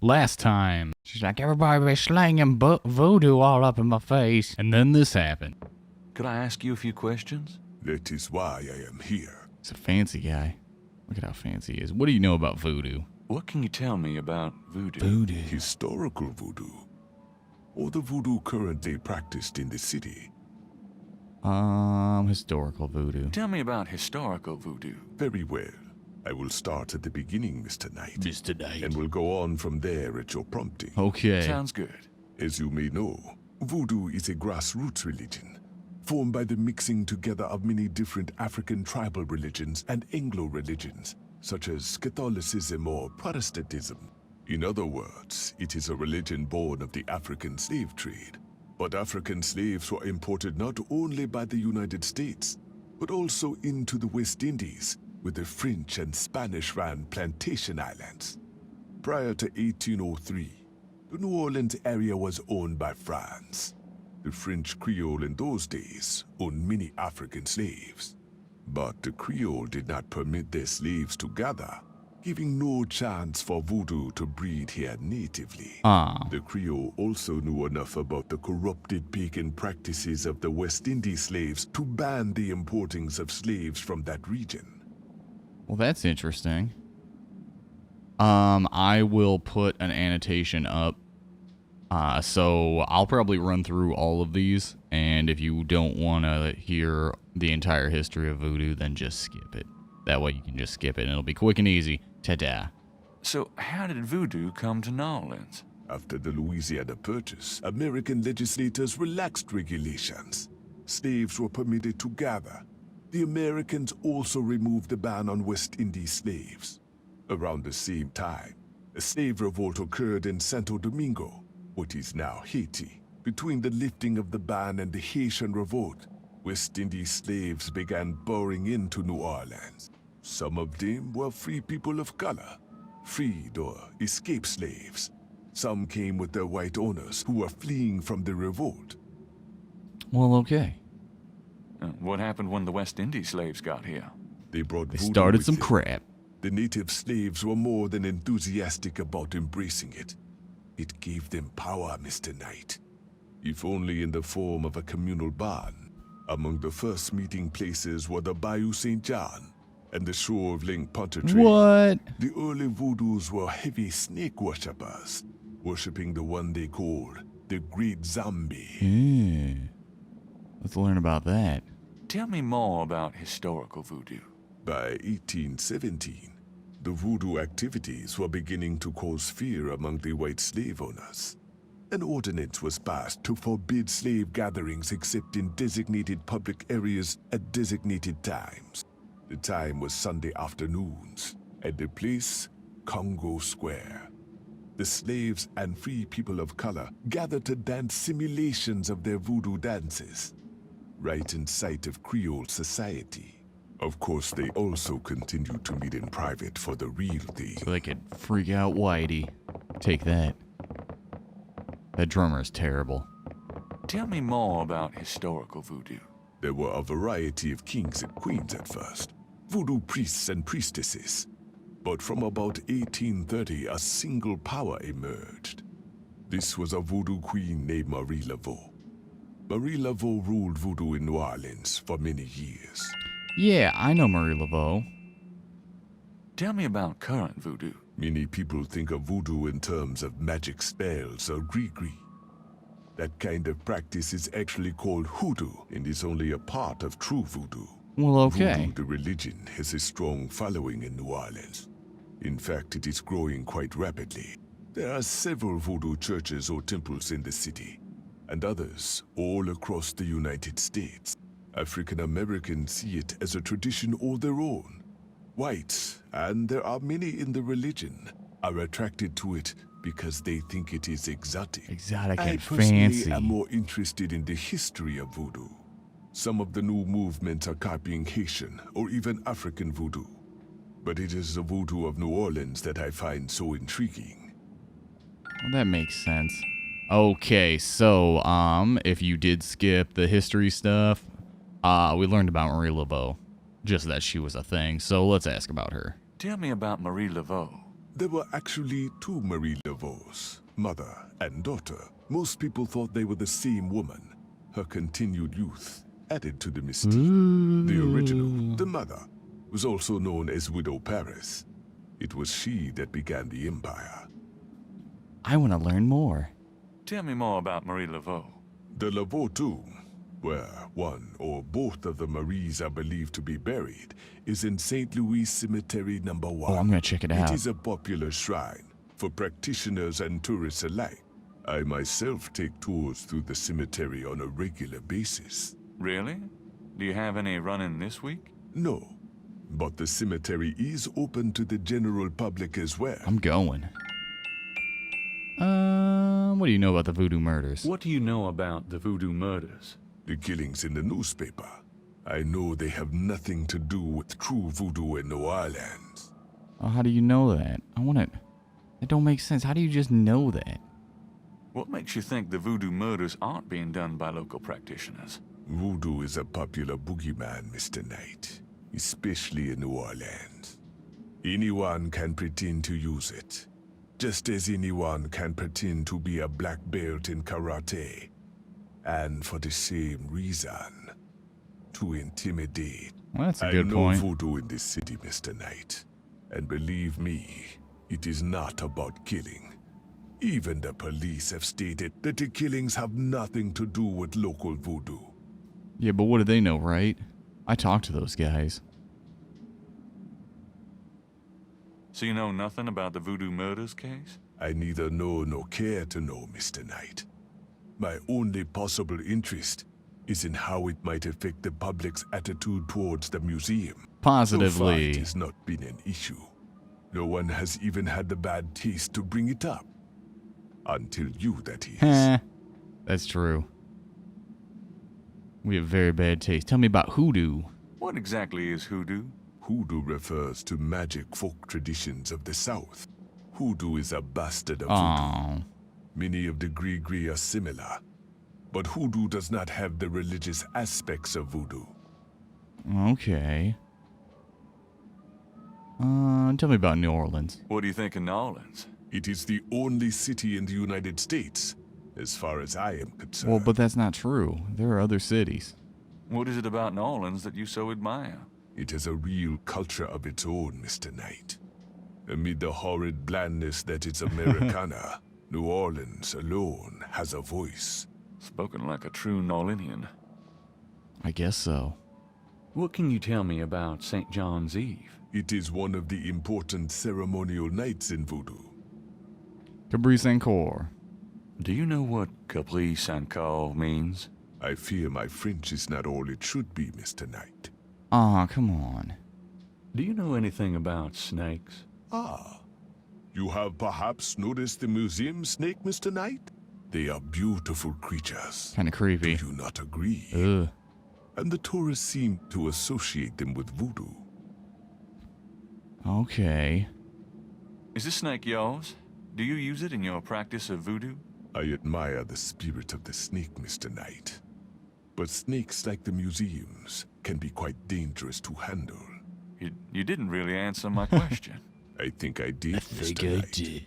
Last time, she's like, everybody be slanging voodoo all up in my face. And then this happened. Could I ask you a few questions? That is why I am here. He's a fancy guy. Look at how fancy he is. What do you know about voodoo? What can you tell me about voodoo? Voodoo. Historical voodoo. Or the voodoo currently practiced in the city. Historical voodoo. Tell me about historical voodoo. Very well. I will start at the beginning, Mr. Knight. Mr. Knight. And will go on from there at your prompting. Okay. Sounds good. As you may know, voodoo is a grassroots religion, formed by the mixing together of many different African tribal religions and Anglo religions, such as Catholicism or Protestantism. In other words, it is a religion born of the African slave trade. But African slaves were imported not only by the United States, but also into the West Indies, with the French and Spanish-ran plantation islands. Prior to 1803, the New Orleans area was owned by France. The French Creole in those days owned many African slaves. But the Creole did not permit their slaves to gather, giving no chance for voodoo to breed here natively. The Creole also knew enough about the corrupted pagan practices of the West Indies slaves to ban the importing of slaves from that region. Well, that's interesting. I will put an annotation up. So I'll probably run through all of these, and if you don't want to hear the entire history of voodoo, then just skip it. That way you can just skip it, and it'll be quick and easy. Ta-da. So how did voodoo come to New Orleans? After the Louisiana Purchase, American legislators relaxed regulations. Slaves were permitted to gather. The Americans also removed the ban on West Indies slaves. Around the same time, a slave revolt occurred in Santo Domingo, what is now Haiti. Between the lifting of the ban and the Haitian Revolt, West Indies slaves began pouring into New Orleans. Some of them were free people of color, freed or escaped slaves. Some came with their white owners who were fleeing from the revolt. Well, okay. What happened when the West Indies slaves got here? They started some crap. The native slaves were more than enthusiastic about embracing it. It gave them power, Mr. Knight. If only in the form of a communal barn. Among the first meeting places were the Bayou St. John and the shore of Lake Pontchartrain. What? The early voodoos were heavy snake worshippers, worshipping the one they called the Great Zombie. Let's learn about that. Tell me more about historical voodoo. By 1817, the voodoo activities were beginning to cause fear among the white slave owners. An ordinance was passed to forbid slave gatherings except in designated public areas at designated times. The time was Sunday afternoons, and the place, Congo Square. The slaves and free people of color gathered to dance simulations of their voodoo dances, right in sight of Creole society. Of course, they also continued to meet in private for the real thing. So they could freak out Whitey. Take that. That drummer is terrible. Tell me more about historical voodoo. There were a variety of kings and queens at first, voodoo priests and priestesses. But from about 1830, a single power emerged. This was a voodoo queen named Marie Laveau. Marie Laveau ruled voodoo in New Orleans for many years. Yeah, I know Marie Laveau. Tell me about current voodoo. Many people think of voodoo in terms of magic spells or gree-gree. That kind of practice is actually called hoodoo and is only a part of true voodoo. Well, okay. Voodoo, the religion, has a strong following in New Orleans. In fact, it is growing quite rapidly. There are several voodoo churches or temples in the city, and others all across the United States. African Americans see it as a tradition all their own. Whites, and there are many in the religion, are attracted to it because they think it is exotic. Exotic and I personally fancy. am more interested in the history of voodoo. Some of the new movements are copying Haitian or even African voodoo. But it is the voodoo of New Orleans that I find so intriguing. Well, that makes sense. Okay, so, if you did skip the history stuff, we learned about Marie Laveau. Just that she was a thing, so let's ask about her. Tell me about Marie Laveau. There were actually two Marie Laveaus, mother and daughter. Most people thought they were the same woman. Her continued youth added to the mystique. The original, the mother, was also known as Widow Paris. It was she that began the empire. I want to learn more. Tell me more about Marie Laveau. The Laveau tomb, where one or both of the Maries are believed to be buried, is in St. Louis Cemetery No. 1. Oh, I'm going to check it out. It is a popular shrine for practitioners and tourists alike. I myself take tours through the cemetery on a regular basis. Really? Do you have any running this week? No, but the cemetery is open to the general public as well. I'm going. What do you know about the Voodoo murders? What do you know about the Voodoo murders? The killings in the newspaper. I know they have nothing to do with true voodoo in New Orleans. Oh, how do you know that? That don't make sense. How do you just know that? What makes you think the voodoo murders aren't being done by local practitioners? Voodoo is a popular boogeyman, Mr. Knight, especially in New Orleans. Anyone can pretend to use it, just as anyone can pretend to be a black belt in karate. And for the same reason, to intimidate. Well, that's a good point. I know voodoo in this city, Mr. Knight. And believe me, it is not about killing. Even the police have stated that the killings have nothing to do with local voodoo. Yeah, but what do they know, right? I talked to those guys. So you know nothing about the voodoo murders case? I neither know nor care to know, Mr. Knight. My only possible interest is in how it might affect the public's attitude towards the museum. Positively. So far, it has not been an issue. No one has even had the bad taste to bring it up. Until you, that is. That's true. We have very bad taste. Tell me about hoodoo. What exactly is hoodoo? Hoodoo refers to magic folk traditions of the South. Hoodoo is a bastard of voodoo. Oh. Many of the Gree are similar, but hoodoo does not have the religious aspects of voodoo. Okay. Tell me about New Orleans. What do you think of New Orleans? It is the only city in the United States, as far as I am concerned. Well, but that's not true. There are other cities. What is it about New Orleans that you so admire? It has a real culture of its own, Mr. Knight. Amid the horrid blandness that is Americana, New Orleans alone has a voice. Spoken like a true New Orleanian. I guess so. What can you tell me about St. John's Eve? It is one of the important ceremonial nights in voodoo. Caprice and Core. Do you know what caprice and call means? I fear my French is not all it should be, Mr. Knight. Aw, come on. Do you know anything about snakes? Ah, you have perhaps noticed the museum snake, Mr. Knight? They are beautiful creatures. Kinda creepy. Do you not agree? Ugh. And the tourists seem to associate them with voodoo. Okay. Is this snake yours? Do you use it in your practice of voodoo? I admire the spirit of the snake, Mr. Knight. But snakes, like the museums, can be quite dangerous to handle. You didn't really answer my question. I think I did, Mr. Knight. did.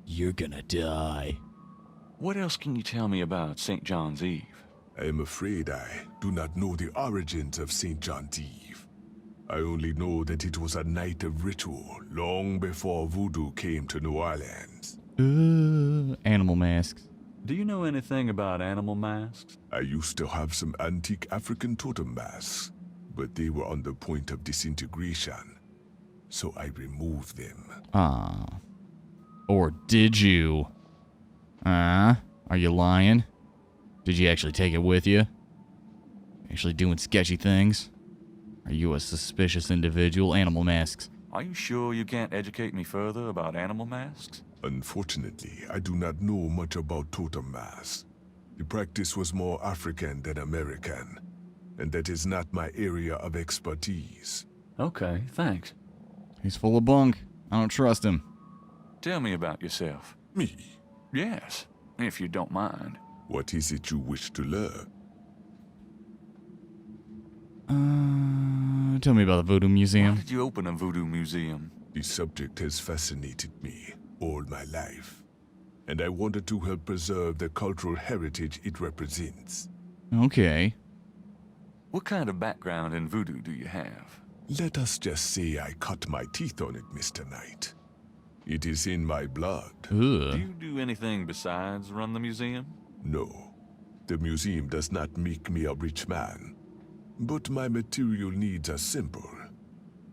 You're gonna die. What else can you tell me about St. John's Eve? I am afraid I do not know the origins of St. John's Eve. I only know that it was a night of ritual long before voodoo came to New Orleans. Animal masks. Do you know anything about animal masks? I used to have some antique African totem masks, but they were on the point of disintegration, so I removed them. Or did you? Are you lying? Did you actually take it with you? Actually doing sketchy things? Are you a suspicious individual? Animal masks. Are you sure you can't educate me further about animal masks? Unfortunately, I do not know much about totem masks. The practice was more African than American, and that is not my area of expertise. Okay, thanks. He's full of bunk. I don't trust him. Tell me about yourself. Me? Yes, if you don't mind. What is it you wish to learn? Tell me about the Voodoo Why Museum. did you open a voodoo museum? The subject has fascinated me all my life, and I wanted to help preserve the cultural heritage it represents. Okay. What kind of background in voodoo do you have? Let us just say I cut my teeth on it, Mr. Knight. It is in my blood. Do Ugh. you do anything besides run the museum? No, the museum does not make me a rich man, but my material needs are simple.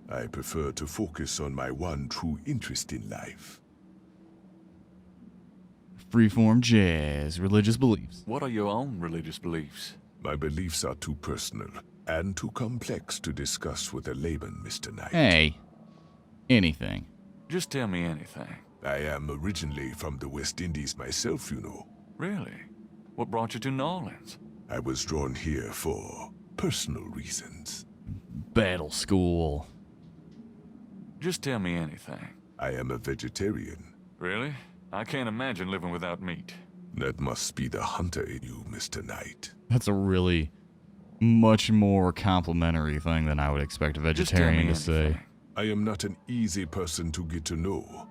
I prefer to focus on my one true interest in life. Freeform jazz, religious beliefs. What are your own religious beliefs? My beliefs are too personal and too complex to discuss with a layman, Mr. Knight. Hey. Anything. Just tell me anything. I am originally from the West Indies myself, you know. Really? What brought you to New Orleans? I was drawn here for personal reasons. Battle school. Just tell me anything. I am a vegetarian. Really? I can't imagine living without meat. That must be the hunter in you, Mr. Knight. That's a really much more complimentary thing than I would expect a Just tell me vegetarian to say. anything. I am not an easy person to get to know.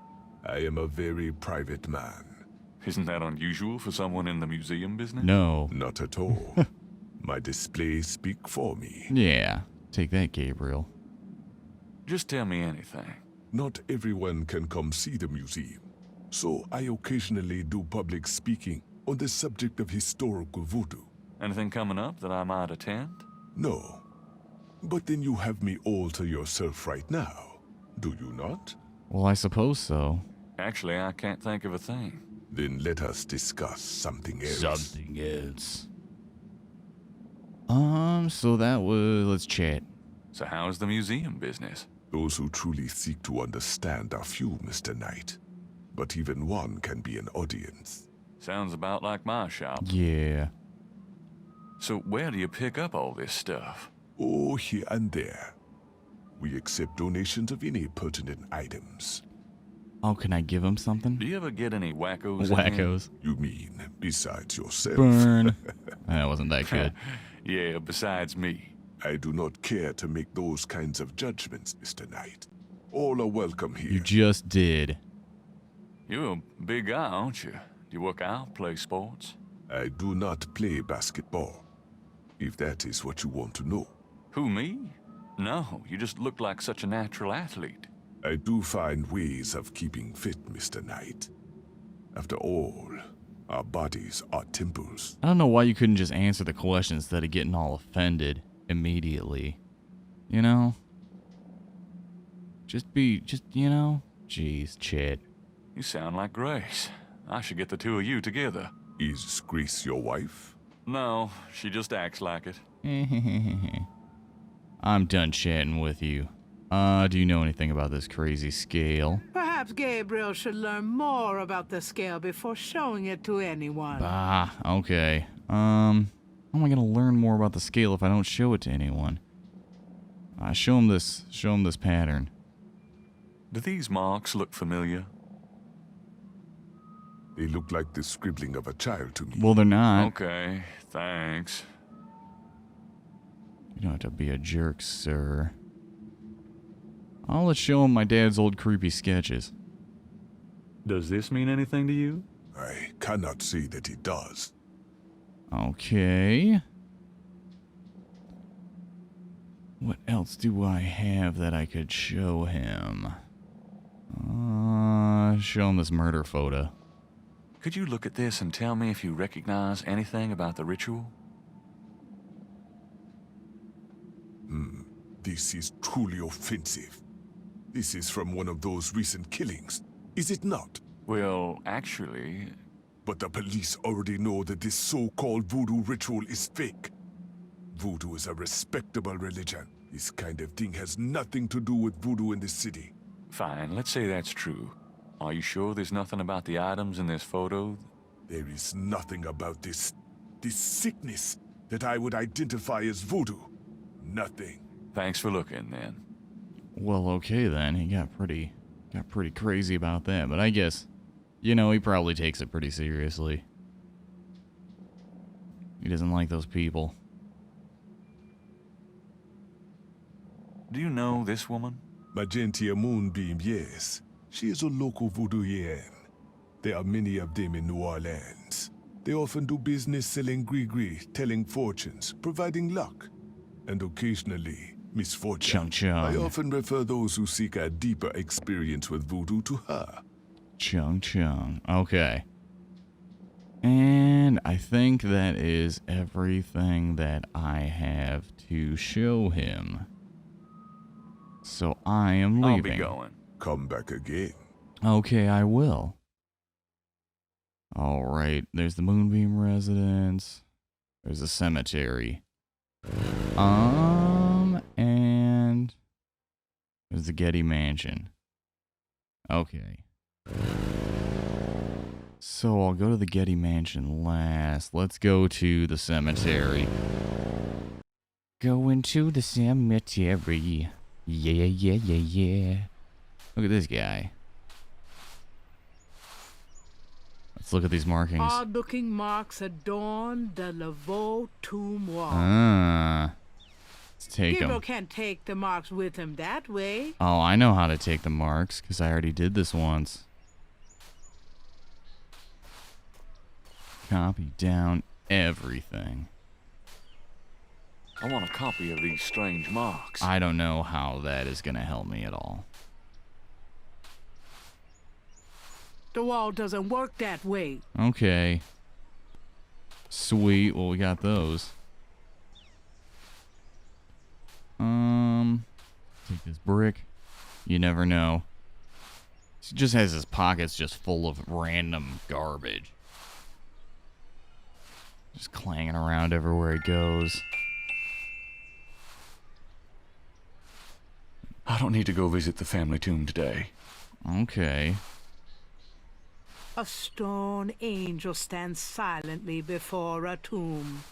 I am a very private man. Isn't that unusual for someone in the museum business? No. Not at all. My displays speak for me. Yeah. Take that, Gabriel. Just tell me anything. Not everyone can come see the museum, so I occasionally do public speaking on the subject of historical voodoo. Anything coming up that I might attend? No. But then you have me all to yourself right now, do you not? Well, I suppose so. Actually, I can't think of a thing. Then let us discuss something else. Something else. So that was... Let's chat. So how's the museum business? Those who truly seek to understand are few, Mr. Knight. But even one can be an audience. Sounds about like my shop. Yeah. So where do you pick up all this stuff? Oh, here and there. We accept donations of any pertinent items. Oh, can I give him something? Do you ever get any wackos in here? Wackos. You mean, besides yourself? Burn. That wasn't that good. Yeah, besides me. I do not care to make those kinds of judgments, Mr. Knight. All are welcome here. You just did. You're a big guy, aren't you? Do you work out, play sports? I do not play basketball, if that is what you want to know. Who, me? No, you just look like such a natural athlete. I do find ways of keeping fit, Mr. Knight. After all, our bodies are temples. I don't know why you couldn't just answer the question instead of getting all offended immediately. You know? Just, you know? Jeez, Chet. You sound like Grace. I should get the two of you together. Is Grace your wife? No, she just acts like it. I'm done chatting with you. Do you know anything about this crazy scale? Perhaps Gabriel should learn more about the scale before showing it to anyone. Bah, okay. How am I gonna learn more about the scale if I don't show it to anyone? Show him this pattern. Do these marks look familiar? They look like the scribbling of a child to me. Well, they're not. Okay, thanks. You don't have to be a jerk, sir. Let's show him my dad's old creepy sketches. Does this mean anything to you? I cannot say that it does. Okay. What else do I have that I could show him? Show him this murder photo. Could you look at this and tell me if you recognize anything about the ritual? This is truly offensive. This is from one of those recent killings, is it not? Well, actually, But the police already know that this so-called voodoo ritual is fake. Voodoo is a respectable religion. This kind of thing has nothing to do with voodoo in the city. fine, let's say that's true. Are you sure there's nothing about the items in this photo? There is nothing about this sickness that I would identify as voodoo. Nothing. Thanks for looking, then. Well, okay then. He got pretty crazy about that, but I guess, you know, he probably takes it pretty seriously. He doesn't like those people. Do you know this woman? Magentia Moonbeam, yes. She is a local voodooian. There are many of them in New Orleans. They often do business selling gris-gris, telling fortunes, providing luck, and occasionally misfortune. Chung. I often refer those who seek a deeper experience with voodoo to her. Chung. Okay. And I think that is everything that I have to show him. So I am leaving. I'll be going. Come back again. Okay, I will. Alright, there's the Moonbeam residence. There's a cemetery. And there's the Getty Mansion. Okay. So I'll go to the Getty Mansion last. Let's go to the cemetery. Going to the cemetery. Yeah. Look at this guy. Let's look at these markings. Odd-looking marks adorn the Laveau tomb wall. Let's take Gabriel them. can't take the marks with him that way. Oh, I know how to take the marks, because I already did this once. Copy down everything. I want a copy of these strange marks. I don't know how that is going to help me at all. The wall doesn't work that way. Okay. Sweet. Well, we got those. Take this brick. You never know. He just has his pockets just full of random garbage. Just clanging around everywhere he goes. I don't need to go visit the family tomb today. Okay. A stone angel stands silently before a tomb.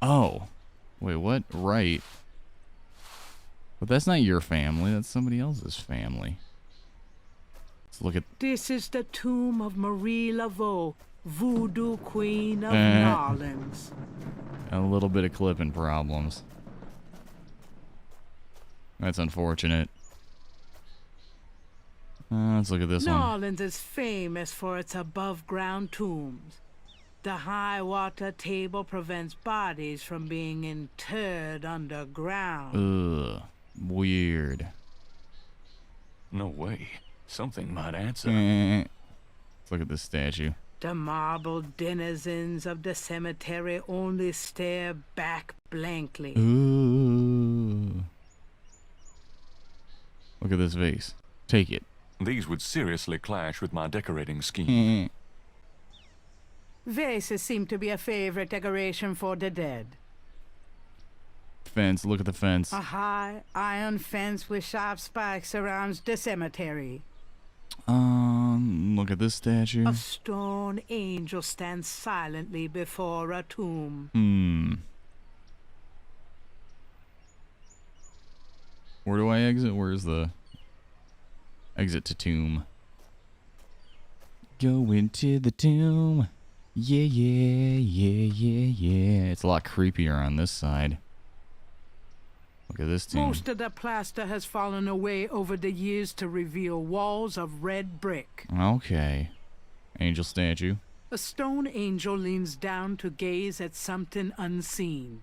Oh. Wait, what? Right. But that's not your family. That's somebody else's family. Let's look at... This is the tomb of Marie Laveau, Voodoo Queen of New Orleans. A little bit of clipping problems. That's unfortunate. Let's look at this New one. Orleans is famous for its above-ground tombs. The high water table prevents bodies from being interred underground. Ugh. Weird. No way. Something might answer. Let's look at this statue. The marble denizens of the cemetery only stare back blankly. Ooh. Look at this vase. Take it. These would seriously clash with my decorating scheme. Vases seem to be a favorite decoration for the dead. Fence. Look at the fence. A high iron fence with sharp spikes surrounds the cemetery. Look at this statue. A stone angel stands silently before a tomb. Where do I exit? Where's the exit to tomb? Go into the tomb. Yeah. It's a lot creepier on this side. Look at this tomb. Most of the plaster has fallen away over the years to reveal walls of red brick. Okay. Angel statue. A stone angel leans down to gaze at something unseen.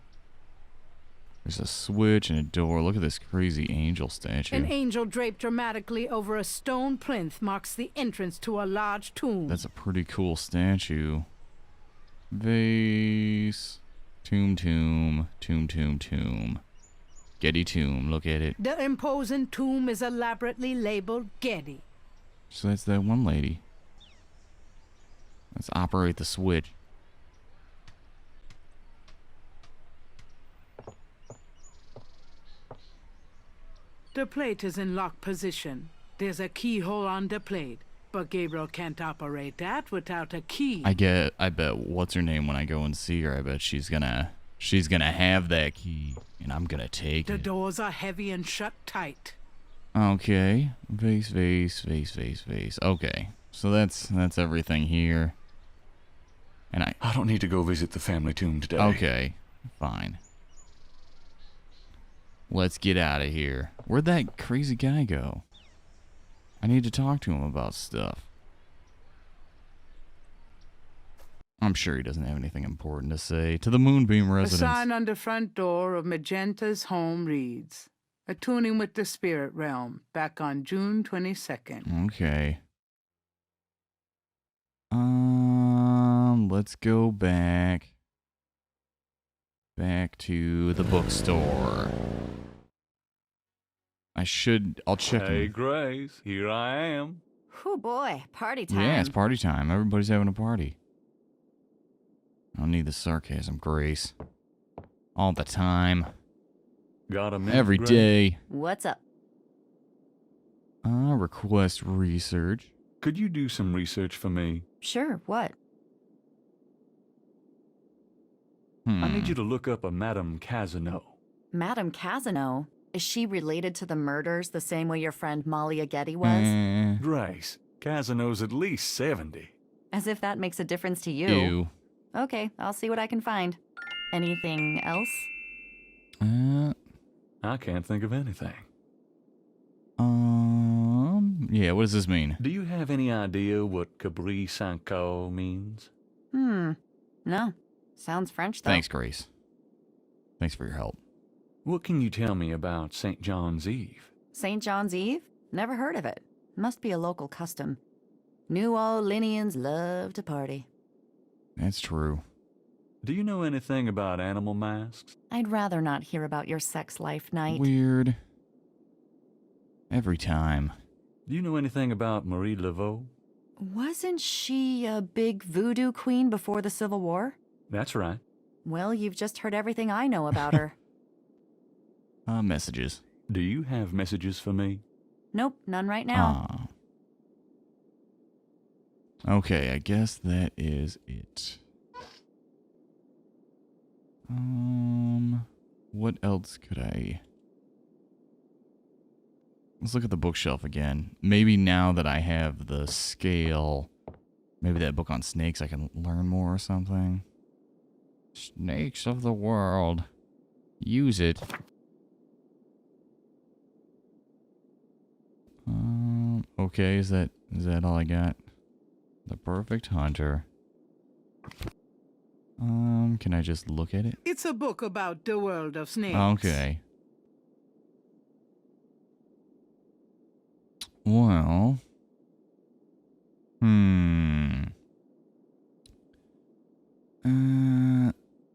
There's a switch and a door. Look at this crazy angel statue. An angel draped dramatically over a stone plinth marks the entrance to a large tomb. That's a pretty cool statue. Vase. Tomb. Getty tomb. Look at it. The imposing tomb is elaborately labeled Getty. So that's that one lady. Let's operate the switch. The plate is in locked position. There's a keyhole on the plate, but Gabriel can't operate that without a key. I bet what's her name when I go and see her, I bet she's gonna have that key and I'm gonna take The it. doors are heavy and shut tight. Okay. Vase. Okay. So that's everything here. And I don't need to go visit the family tomb today. okay. Fine. Let's get out of here. Where'd that crazy guy go? I need to talk to him about stuff. I'm sure he doesn't have anything important to say. To the Moonbeam A residence. sign on the front door of Magenta's home reads, "Attuning with the spirit realm, back on June 22nd. Okay. Let's go back. Back to the bookstore. I'll check. Hey, Grace, here I am. Whew, boy, party time. Yeah, it's party time. Everybody's having a party. I don't need the sarcasm, Grace. All the time. Got a minute, Every Grace? day. What's up? Request research. Could you do some research for me? Sure, what? I need you to look up a Madame Casino. Madame Casino? Is she related to the murders the same way your friend Molly Aghetti was? Grace, Casino's at least 70. As if that makes a difference to you. Ew. Okay, I'll see what I can find. Anything else? I can't think of anything. Yeah, what does this mean? Do you have any idea what Cabri Sanko means? No. Sounds French, though. Thanks, Grace. Thanks for your help. What can you tell me about St. John's Eve? St. John's Eve? Never heard of it. Must be a local custom. New Orleanians love to party. That's true. Do you know anything about animal masks? I'd rather not hear about your sex life, Knight. Weird. Every time. Do you know anything about Marie Laveau? Wasn't she a big voodoo queen before the Civil War? That's right. Well, you've just heard everything I know about her. Messages. Do you have messages for me? Nope, none right now. Okay, I guess that is it. What else could I... Let's look at the bookshelf again. Maybe now that I have the scale, maybe that book on snakes, I can learn more or something. Snakes of the world. Use it. Okay, is that all I got? The perfect hunter. Can I just look at it? It's a book about the world of snakes. Okay. Well.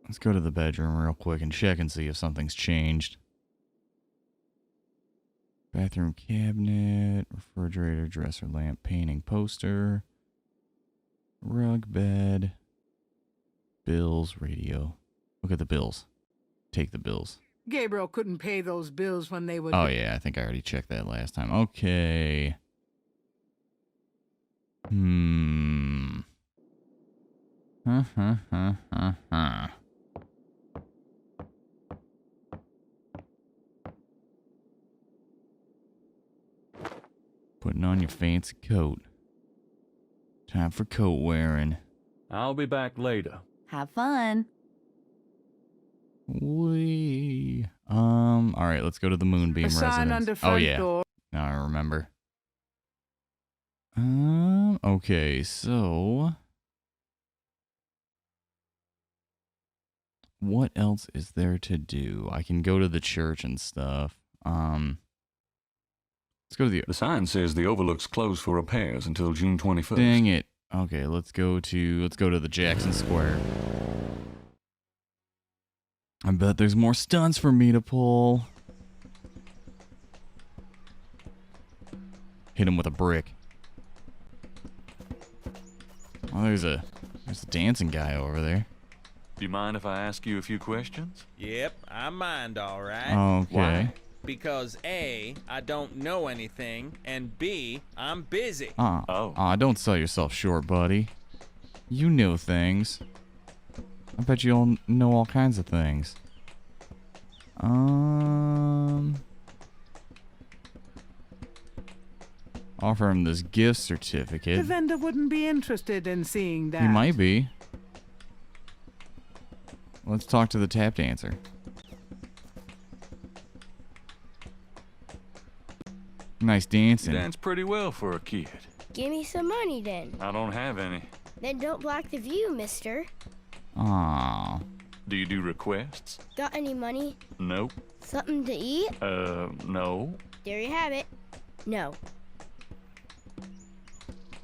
Let's go to the bedroom real quick and check and see if something's changed. Bathroom cabinet, refrigerator, dresser lamp, painting, poster, rug, bed, bills, radio. Look at the bills. Take the bills. Gabriel couldn't pay those bills when they were... Oh, yeah, I think I already checked that last time. Okay. Putting on your fancy coat. Time for coat wearing. I'll be back later. Have fun. Alright, let's go to the Moonbeam A sign on the residence. front Oh, yeah. door. Now I remember. Okay, so... What else is there to do? I can go to the church and stuff. Let's go to the... The sign says the Overlook's closed for repairs until June 21st. Dang it. Okay, let's go to the Jackson Square. I bet there's more stunts for me to pull. Hit him with a brick. Oh, there's a dancing guy over there. Do you mind if I ask you a few questions? Yep, I mind, all right. Okay. Why? Because A, I don't know anything, and B, I'm busy. Oh. Don't sell yourself short, buddy. You know things. I bet you all know all kinds of things. Offer him this gift certificate. The vendor wouldn't be interested in seeing that. He might be. Let's talk to the tap dancer. Nice You dancing. dance pretty well for a kid. Give me some money then. I don't have any. Then don't block the view, mister. Aww. Do you do requests? Got any money? Nope. Something to eat? No. There you have it. No.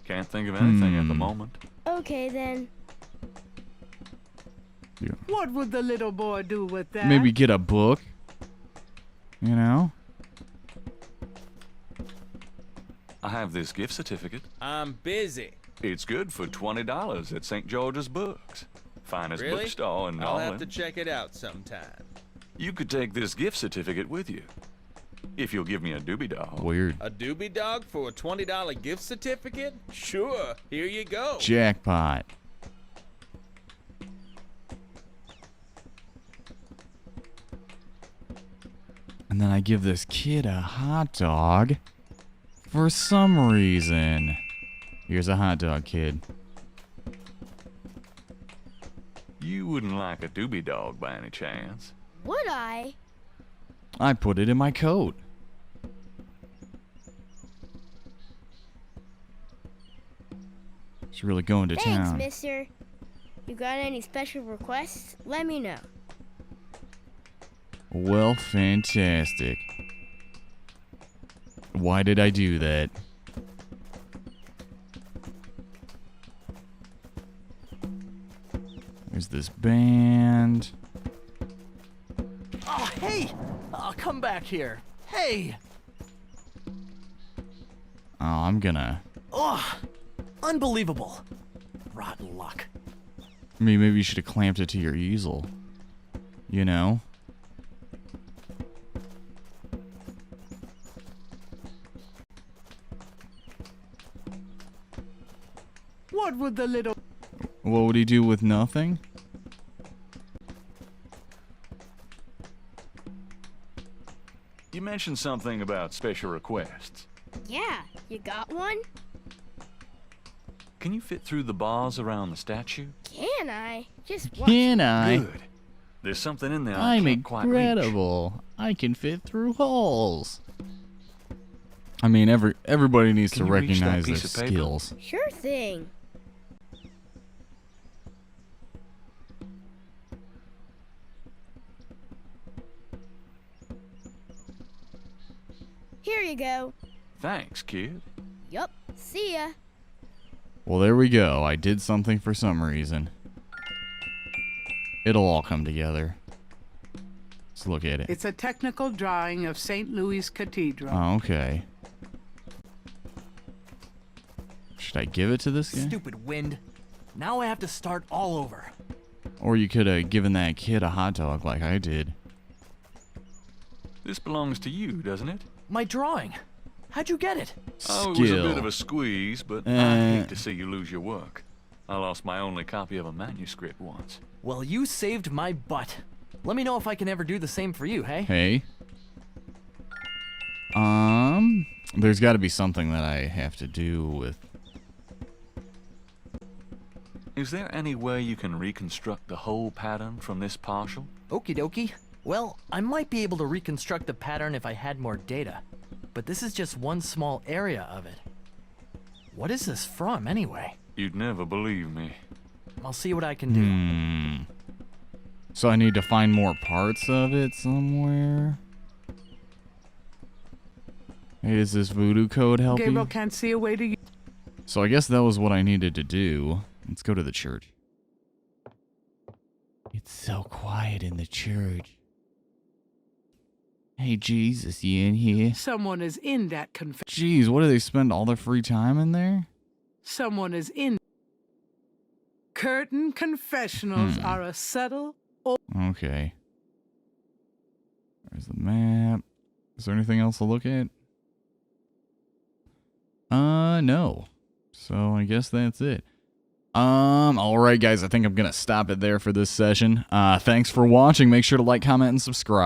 Can't think of anything at the moment. Okay then. What would the little boy do with that? Maybe get a book. You know? I have this gift certificate. I'm busy. It's good for $20 at St. George's Books. Finest Really? bookstore in I'll Nolan. have to check it out sometime. You could take this gift certificate with you. If you'll give me a doobie doll. Weird. A doobie dog for a $20 gift certificate? Sure, here you go. Jackpot. And then I give this kid a hot dog for some reason. Here's a hot dog, kid. You wouldn't like a doobie dog by any chance. Would I? I put it in my coat. She's really going to Thanks, town. mister. You got any special requests? Let me know. Well, fantastic. Why did I do that? There's this band. Oh, hey! I'll come back here. Hey! Oh, I'm gonna... Oh, unbelievable. Rotten luck. I mean, maybe you should have clamped it to your easel. You know? What would the little... What would he do with nothing? You mentioned something about special requests. Yeah, you got one? Can you fit through the bars around the statue? Can I? Just watch. Can I? Good. There's something in there I I'm can't quite reach. incredible. I can fit through holes. I mean, everybody needs Can to you reach that recognize their piece of paper? skills. Sure thing. Here you go. Thanks, kid. Yup. See ya. Well, there we go. I did something for some reason. It'll all come together. Let's look at it. It's a technical drawing of St. Louis Cathedral. Oh, okay. Should I give it to this guy? Stupid wind. Now I have to start all over. Or you could have given that kid a hot dog like I did. This belongs to you, doesn't it? My drawing. How'd you get it? Oh, it was a bit Skill. of a squeeze, but I hate to see you lose your work. I lost my only copy of a manuscript once. Well, you saved my butt. Let me know if I can ever do the same for you, hey? Hey. There's got to be something that I have to do with... Is there any way you can reconstruct the whole pattern from this partial? Okie dokie. Well, I might be able to reconstruct the pattern if I had more data. But this is just one small area of it. What is this from, anyway? You'd never believe me. I'll see what I can do. So I need to find more parts of it somewhere? Hey, does this voodoo code help Gabriel you? can't see a way to... So I guess that was what I needed to do. Let's go to the church. It's so quiet in the church. Hey, Jesus, you in here? Someone is in that Jeez, what do they spend all their free time in there? Someone is in... Curtain confessionals are a subtle... Okay. There's the map. Is there anything else to look at? No. So I guess that's it. Alright guys, I think I'm gonna stop it there for this session. Thanks for watching. Make sure to like, comment, and subscribe.